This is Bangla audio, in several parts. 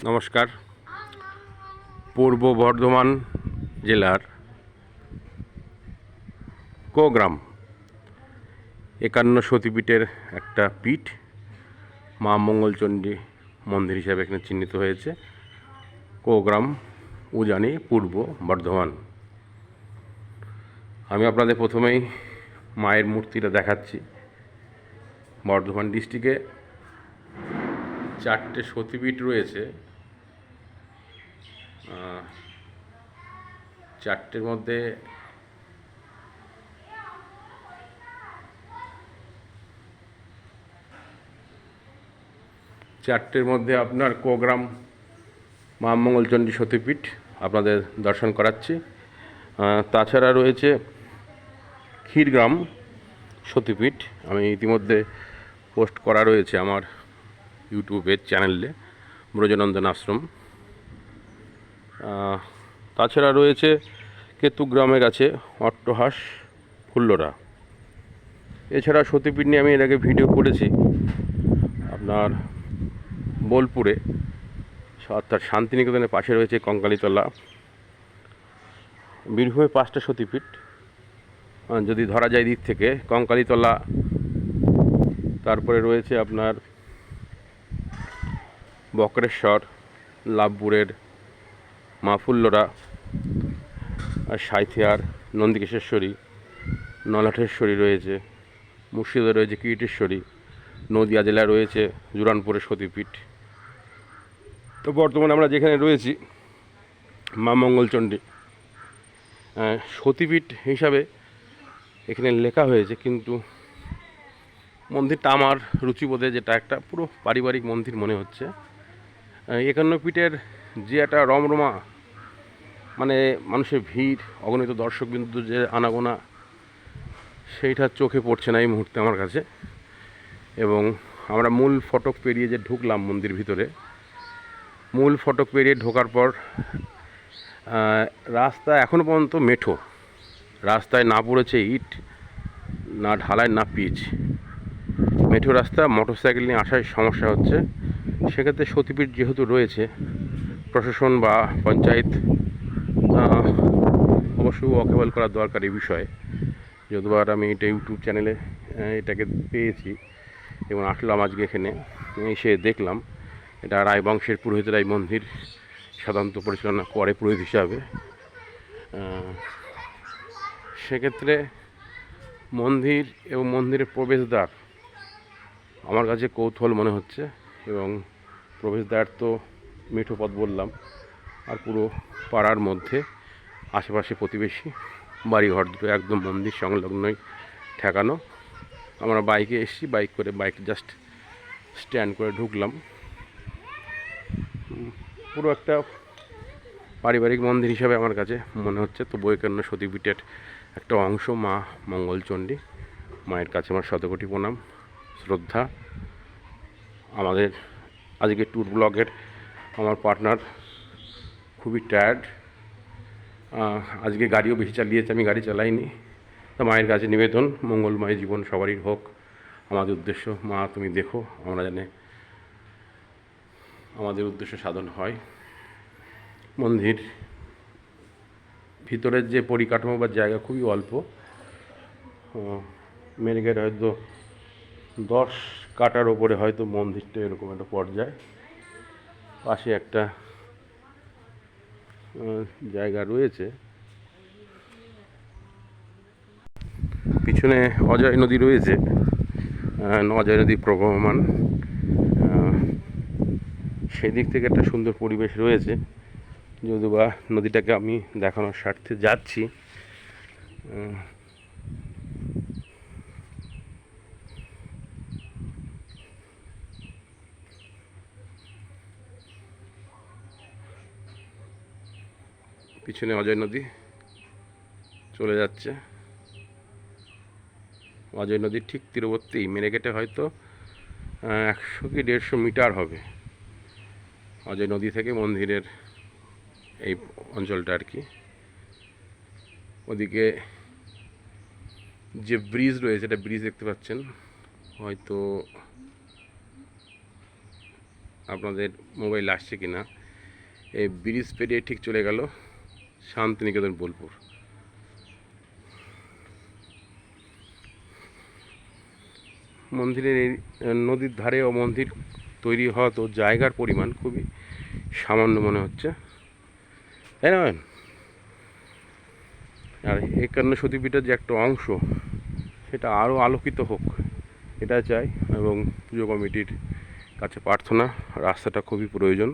নমস্কার। পূর্ব বর্ধমান জেলার কোগ্রাম 51 সতীপীঠের একটা পীঠ মা মঙ্গলচণ্ডী মন্দির হিসাবে এখানে চিহ্নিত হয়েছে। কোগ্রাম উজানি, পূর্ব বর্ধমান। আমি আপনাদের প্রথমেই মায়ের মূর্তিটা দেখাচ্ছি। বর্ধমান ডিস্ট্রিক্টে 4টে সতীপীঠ রয়েছে। 4টের মধ্যে আপনার কোগ্রাম মা মঙ্গলচণ্ডী সতীপীঠ আপনাদের দর্শন করাচ্ছি। তাছাড়া রয়েছে ক্ষীরগ্রাম সতীপীঠ, আমি ইতিমধ্যে পোস্ট করা রয়েছে আমার ইউটিউবের চ্যানেলে, ব্রজনন্দন আশ্রম। তাছাড়া রয়েছে কেতুগ্রামের কাছে অট্টহাস ফুল্লরা। এছাড়া সতীপীঠ নিয়ে আমি এর আগে ভিডিও করেছি আপনার বোলপুরে, অর্থাৎ শান্তিনিকেতনের পাশে রয়েছে কঙ্কালীতলা। বীরভূমে 5টা সতীপীঠ যদি ধরা যায় দিক থেকে, কঙ্কালীতলা, তারপরে রয়েছে আপনার বক্রেশ্বর, লাভপুরের মা ফুল্লরা, আর সাঁইথিয়ার নন্দিকেশ্বরী, নলাটেশ্বরী রয়েছে, মুর্শিদাবাদে রয়েছে কিরিটেশ্বরী, নদিয়া জেলায় রয়েছে জুরানপুরের সতীপীঠ। তো বর্তমানে আমরা যেখানে রয়েছি মা মঙ্গলচণ্ডী সতীপীঠ হিসাবে এখানে লেখা হয়েছে, কিন্তু মন্দিরটা আমার রুচিবোধে যেটা একটা পুরো পারিবারিক মন্দির মনে হচ্ছে। 51 পীঠের যে একটা রমরমা, মানে মানুষের ভিড়, অগণিত দর্শকবিন্দু যে আনাগোনা, সেইটা চোখে পড়ছে না এই মুহূর্তে আমার কাছে। এবং আমরা মূল ফটক পেরিয়ে যে ঢুকলাম মন্দির ভিতরে, মূল ফটক পেরিয়ে ঢোকার পর রাস্তা এখনও পর্যন্ত মেঠো, রাস্তায় না পড়েছে ইট, না ঢালাই, না পিচ, মেঠো রাস্তা। মোটরসাইকেল নিয়ে আসার সমস্যা হচ্ছে। সেক্ষেত্রে সতীপীঠ যেহেতু রয়েছে, প্রশাসন বা পঞ্চায়েত অবশ্যই ওয়াকেবল করা দরকার এই বিষয়ে। যতবার আমি এটা ইউটিউব চ্যানেলে এটাকে পেয়েছি এবং আসলাম আজকে এখানে এসে দেখলাম এটা রায়বংশের পুরোহিতরা এই মন্দির সাধারণত পরিচালনা করে পুরোহিত হিসাবে। সেক্ষেত্রে মন্দির এবং মন্দিরের প্রবেশদ্বার আমার কাছে কৌতূহল মনে হচ্ছে। এবং প্রবেশদ্বার তো মেঠো পথ বললাম, আর পুরো পাড়ার মধ্যে আশেপাশে প্রতিবেশী বাড়িঘর দুটো একদম মন্দির সংলগ্নই ঠেকানো। আমরা বাইকে এসেছি, বাইক জাস্ট স্ট্যান্ড করে ঢুকলাম। পুরো একটা পারিবারিক মন্দির হিসাবে আমার কাছে মনে হচ্ছে। তো 51 সতীপীঠের একটা অংশ মা মঙ্গলচণ্ডী মায়ের কাছে আমার শতকোটি প্রণাম, শ্রদ্ধা। আমাদের আজকে ট্যুর ব্লগের আমার পার্টনার খুবই টায়ার্ড, আজকে গাড়িও বেশি চালিয়েছে, আমি গাড়ি চালাইনি। তা মায়ের কাছে নিবেদন, মঙ্গলময় জীবন সবারই হোক। আমাদের উদ্দেশ্য, মা তুমি দেখো আমরা জানি আমাদের উদ্দেশ্য সাধন হয়। মন্দির ভিতরের যে পরিকাঠামো বা জায়গা খুবই অল্প, মেনগেট হয়তো 10 কাঠার ওপরে হয়তো মন্দিরটা এরকম একটা পর্যায়। পাশে একটা জায়গা রয়েছে, পিছনে অজয় নদী রয়েছে, অজয় নদী প্রবহমান, সেই দিক থেকে একটা সুন্দর পরিবেশ রয়েছে। যদিও বা নদীটাকে আমি দেখানোর স্বার্থে যাচ্ছি। পিছনে অজয় নদী চলে যাচ্ছে। অজয় নদীর ঠিক তীরবর্তী মেরেগেটে হয়তো 100 কি 150 মিটার হবে অজয় নদী থেকে মন্দিরের এই অঞ্চলটা আর কি। ওদিকে যে ব্রিজ রয়েছে, এটা ব্রিজ দেখতে পাচ্ছেন, হয়তো আপনাদের মোবাইল আসছে কি না। এই ব্রিজ পেরিয়ে ঠিক চলে গেল শান্তিনিকেতন বোলপুর। মন্দিরের এই নদীর ধারে ও মন্দির তৈরি হওয়া তো জায়গার পরিমাণ খুবই সামান্য মনে হচ্ছে, তাই না? আর একান্ন সতীপীঠের যে একটা অংশ সেটা আরও আলোকিত হোক এটা চাই, এবং পুজো কমিটির কাছে প্রার্থনা, রাস্তাটা খুবই প্রয়োজন।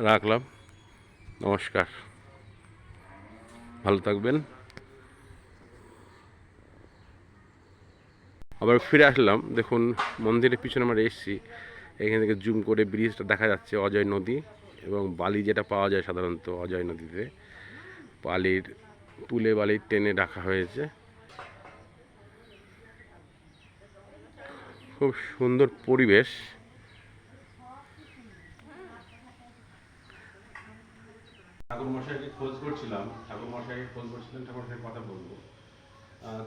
রাখলাম, নমস্কার, ভালো থাকবেন। আবার ফিরে আসলাম, দেখুন মন্দিরের পিছনে আমরা এসেছি, এখান থেকে জুম করে ব্রিজটা দেখা যাচ্ছে, অজয় নদী এবং বালি যেটা পাওয়া যায় সাধারণত অজয় নদীতে, বালির তুলে বালির টেনে রাখা হয়েছে। খুব সুন্দর পরিবেশ। ঠাকুরমশাইকে খোঁজ করছিলাম, ঠাকুরমশাইয়ের কথা বলবো।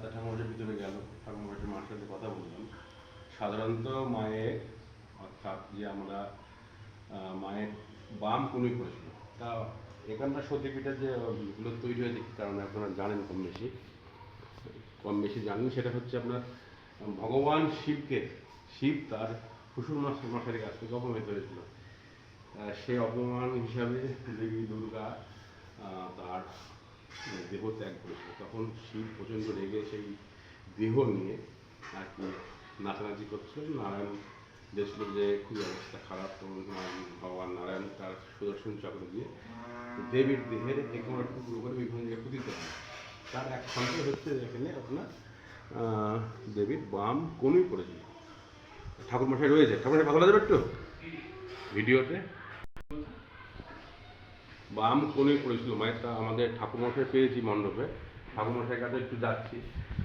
তা ঠাকুরমশাই ভিতরে গেল, ঠাকুরমশাই মার সাথে কথা বললাম। সাধারণত মায়ের, অর্থাৎ যে আমরা মায়ের বাম কুনুই করেছিল, তা এখানকার সতীপীঠের যে গুলো তৈরি হয়েছে কী কারণে আপনারা জানেন, কম বেশি জানেন। সেটা হচ্ছে আপনার ভগবান শিব তার শ্বশুর মশাইয়ের কাছ থেকে অপমানিত হয়েছিল। সেই অপমান হিসাবে দেবী দুর্গা তার দেহ ত্যাগ করেছিল। তখন শিব প্রচণ্ড রেগে সেই দেহ নিয়ে আর কি নাচানাচি করছিল। নারায়ণ দেখছিল যে খুবই অবস্থা খারাপ, তখন ভগবান নারায়ণ তার সুদর্শন চক্র দিয়ে দেবীর দেহের যে কোনো টুকরো করে বিভিন্ন জায়গায় পুঁতিত হয়। তার এক খন্ড হচ্ছে এখানে আপনার দেবীর বাম কনুই পড়েছিল। ঠাকুরমশাই রয়েছে, ঠাকুরমশাই কথা বলা যাবে একটু ভিডিওতে। বাম কোণে পড়েছিল মায়ের, তা আমাদের ঠাকুরমশাই পেয়েছি মণ্ডপে, ঠাকুরমশাইয়ের কাছে একটু যাচ্ছি।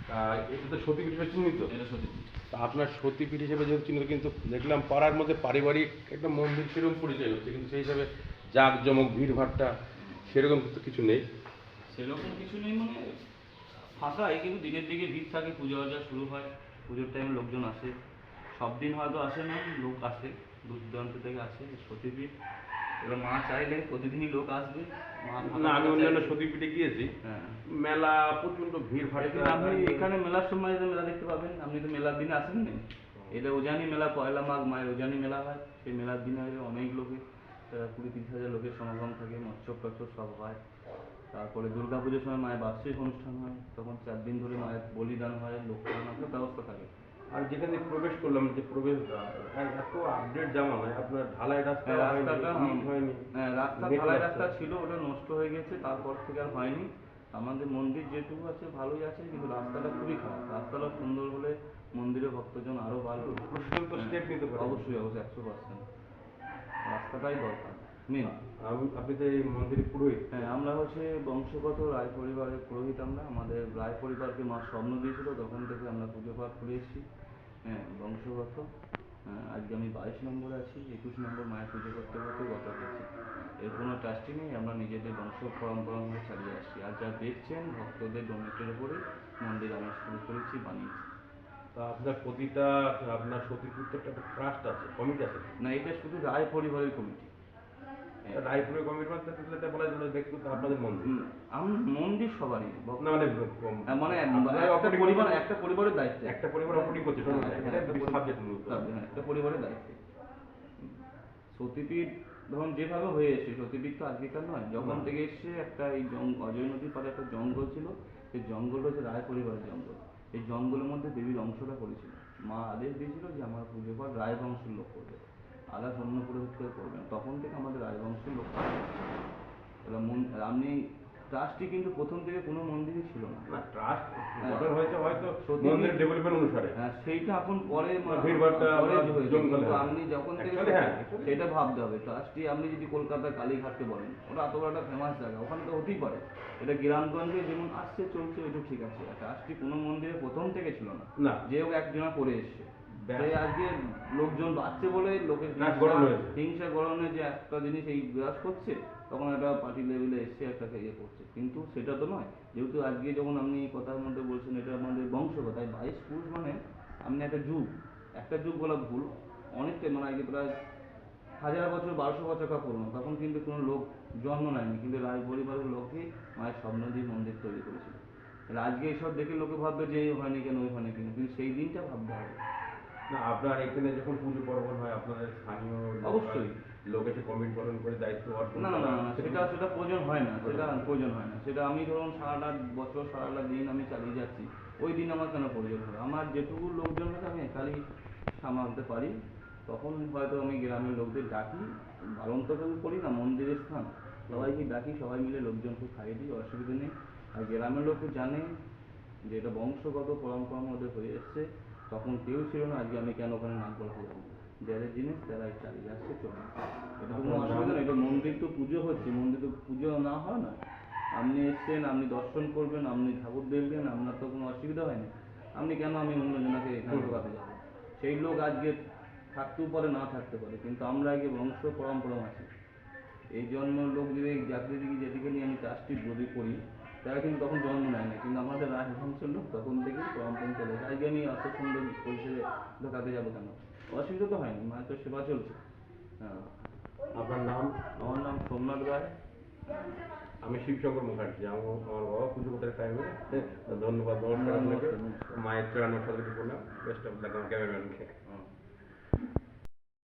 তা এটা তো সতীপীঠ হিসেবে চিহ্নিত, এটা সতীপীঠ। তা আপনার সতীপীঠ হিসেবে যেহেতু চিহ্নিত, কিন্তু দেখলাম পাড়ার মধ্যে পারিবারিক একটা মন্দির সেরকম পরিচয় হচ্ছে, কিন্তু সেই হিসাবে জাঁকজমক ভিড়ভাট্টা সেরকম কিন্তু কিছু নেই। সেরকম কিছু নেই মানে ফাঁকাই, কিন্তু দিনের দিকে ভিড় থাকে, পুজো আর্চা শুরু হয়, পুজোর টাইমে লোকজন আসে। সব দিন হয়তো আসে না, লোক আসে, দূর দূরান্ত থেকে আসে সতীপীঠ। এবার মা চাইলে প্রতিদিনই লোক আসবে। না, আমি অন্যান্য সতীপীঠে গিয়েছি, হ্যাঁ, মেলা প্রচণ্ড ভিড় ভাড়। আপনি এখানে মেলার সময় মেলা দেখতে পাবেন, আপনি তো মেলার দিনে আসেন না। এটা উজানি মেলা, পয়লা মাঘ মায়ের উজানি মেলা হয়, সেই মেলার দিনে অনেক লোকের 20-30 হাজার লোকের সমাগম থাকে, মৎস্য টৎস্য সব হয়। তারপরে দুর্গা পুজোর সময় মায়ের বার্ষিক অনুষ্ঠান হয়, তখন 4 দিন ধরে মায়ের বলিদান হয়, লোকদান একটা ব্যবস্থা থাকে। আর যেখানে প্রবেশ করলাম, যে প্রবেশ এত আপডেট জামানায় আপনার ঢালাই রাস্তা রাস্তাটা হয়নি। হ্যাঁ, রাস্তা ঢালাই রাস্তা ছিল, ওটা নষ্ট হয়ে গেছে, তারপর থেকে আর হয়নি। আমাদের মন্দির যেটুকু আছে ভালোই আছে, কিন্তু রাস্তাটা খুবই খারাপ। রাস্তাটা সুন্দর হলে মন্দিরে ভক্তজন আরও বাড়বে। প্রশাসন তো স্টেপ নিতে পারে। অবশ্যই 100%। রাস্তাটাই দরকার মেন। আপনি তো এই মন্দিরের পুরোহিত? হ্যাঁ, আমরা হচ্ছে বংশগত রায় পরিবারের পুরোহিত। আমাদের রায় পরিবারকে মা স্বপ্ন দিয়েছিল, তখন থেকে আমরা পুজো পাঠ করে এসেছি। হ্যাঁ, বংশগত। আজকে আমি 22 নম্বরে আছি, 21 নম্বর মায়ের পুজো করতে করতে গত হয়েছে। এর কোনো ট্রাস্টি নেই, আমরা নিজেদের বংশ পরম্পরাভাবে চালিয়ে আসছি। আর যা দেখছেন ভক্তদের ডোনেটের উপরে মন্দির আমি শুরু করেছি, বানিয়েছি। তা আপনার প্রতিটা আপনার সতীপীঠের একটা ট্রাস্ট আছে, কমিটি আছে? না, এটা শুধু রায় পরিবারের কমিটি। রায়পুরের কমিটি বলতে বলা যায় ব্যক্তিগত আপনাদের মন্দির? মন্দির সবারই, মানে একটা পরিবারের দায়িত্ব, একটা পরিবার অপরিক করছে, একটা পরিবারের দায়িত্ব। সতীপীঠ ধরুন যেভাবে হয়ে এসছে, সতীপীঠ তো আজকেকার নয়, যখন থেকে এসছে একটা এই অজয় নদীর পাড়ে একটা জঙ্গল ছিল, সেই জঙ্গলটা হচ্ছে রায় পরিবারের জঙ্গল। এই জঙ্গলের মধ্যে দেবীর অংশটা করেছিল। মা আদেশ দিয়েছিল যে আমার পুজো পর রায় বংশের লোক করবে, আলাদা অন্য পুরোহিত করে করবেন। তখন থেকে আমাদের রায় বংশের লোক। এবার আপনি ট্রাস্টি কিন্তু প্রথম থেকে কোনো মন্দিরই ছিল না। না ট্রাস্ট হ্যাঁ। গঠন হয়েছে হয়তো সত্যি মন্দিরের কি- ডেভেলপমেন্ট অনুসারে। হ্যাঁ, সেইটা এখন পরে ভিড়ভাট্টা পরে বা হয়েছে। জঙ্গল, কিন্তু হ্যাঁ। আপনি যখন থেকে Actually হ্যাঁ, actually সেটা ভাবতে হবে। ট্রাস্টি আপনি যদি কলকাতা কালীঘাটকে বলেন, ওটা এত বড় একটা ফেমাস জায়গা, ওখানে তো হতেই পারে। এটা গ্রামগঞ্জে যেমন আসছে চলছে, এটা ঠিক আছে। আর ট্রাস্টি কোনো মন্দিরে প্রথম থেকে ছিল না। না। যে হোক একজনা করে এসছে। ব্যাস। সে আজকে লোকজন বাড়ছে বলে লোকের ট্রাস্ট গঠন হয়েছে। হিংসা গড়নে যে একটা জিনিস এই বিরাজ করছে, তখন একটা পার্টি লেভেলে এসছে একটা ইয়ে করছে। কিন্তু সেটা তো নয়। যেহেতু আজকে যখন আপনি কথার মধ্যে বলছেন এটা আমাদের বংশগত, তাই 22 পুরুষ মানে আপনি একটা যুগ বলা ভুল, অনেকটাই মানে আগে প্রায় 1000 বছর 1200 বছর পুরনো, তখন কিন্তু কোনো লোক জন্ম নেয়নি, কিন্তু রায় পরিবারের লোকই মায়ের স্বপ্ন দিয়ে মন্দির তৈরি করেছিল। তাহলে আজকে এইসব দেখে লোকে ভাববে যে এই হয়নি কেন ওই হয়নি কেন, কিন্তু সেই দিনটা ভাবতে হবে। না আপনার এখানে যখন পুজো পার্বণ হয় আপনাদের স্থানীয় অবশ্যই। লোক এসে কমিটি গঠন করে দায়িত্ব অর্পণ না না করা, না না, সেটা প্রয়োজন হয় না, প্রয়োজন হয় না। সেটা আমি ধরুন সারাটা বছর সারাটা দিন আমি চালিয়ে যাচ্ছি, ওই দিন আমার কেন প্রয়োজন হবে? আমার যেটুকু লোকজন আছে আমি একাই সামালতে পারি। তখন হয়তো আমি গ্রামের লোকদের ডাকি, পালন তো কেউ করি না, মন্দিরের স্থান, সবাইকে ডাকি, সবাই মিলে লোকজনকে খাইয়ে দিই, অসুবিধা নেই। আর গ্রামের লোক জানে যে এটা বংশগত পরম্পরার মধ্যে হয়ে এসছে, তখন কেউ ছিল না আজকে আমি কেন ওখানে নাক গলাতে যাবো। যাদের জিনিস তারা চালিয়ে যাচ্ছে, চলে যাচ্ছে। এটা তো কোনো অসুবিধা নেই। এটা মন্দির তো পুজো হচ্ছে, মন্দির তো পুজো না হয় না। আপনি এসছেন, আপনি দর্শন করবেন, আপনি ঠাকুর দেখবেন, আপনার তো কোনো অসুবিধা হয়নি। আপনি কেন আমি অন্যজনকে নাক গলাতে যাবো? সেই লোক আজকে থাকতেও পারে, না থাকতে পারে, কিন্তু আমরা আগে বংশ পরম্পরা আছি। এই জন্ম লোক যদি জাতির দিকে যেদিকে নিয়ে আমি ট্রাস্টি যদি করি, তারা কিন্তু তখন জন্ম নেয় না, কিন্তু আমাদের রাজবংশের লোক তখন থেকেই পরম্পরা চলে এসেছে। আজকে আমি অত সুন্দর পরিষেবে ঢোকাতে যাবো কেন? অসুবিধা তো হয়নি, মায়ের তো সেবা চলছে। হ্যাঁ। আপনার নাম? আমার নাম সোমনাথ রায়। আমি শিবশঙ্কর মুখার্জি। আমার বাবা পুজো করতে টাইমে ধন্যবাদ, নমস্কার আপনাকে। নমস্কার। মায়ের চরণ সদস্য প্রণাম, বেস্ট অফ লাক আমার ক্যামেরাম্যানকে।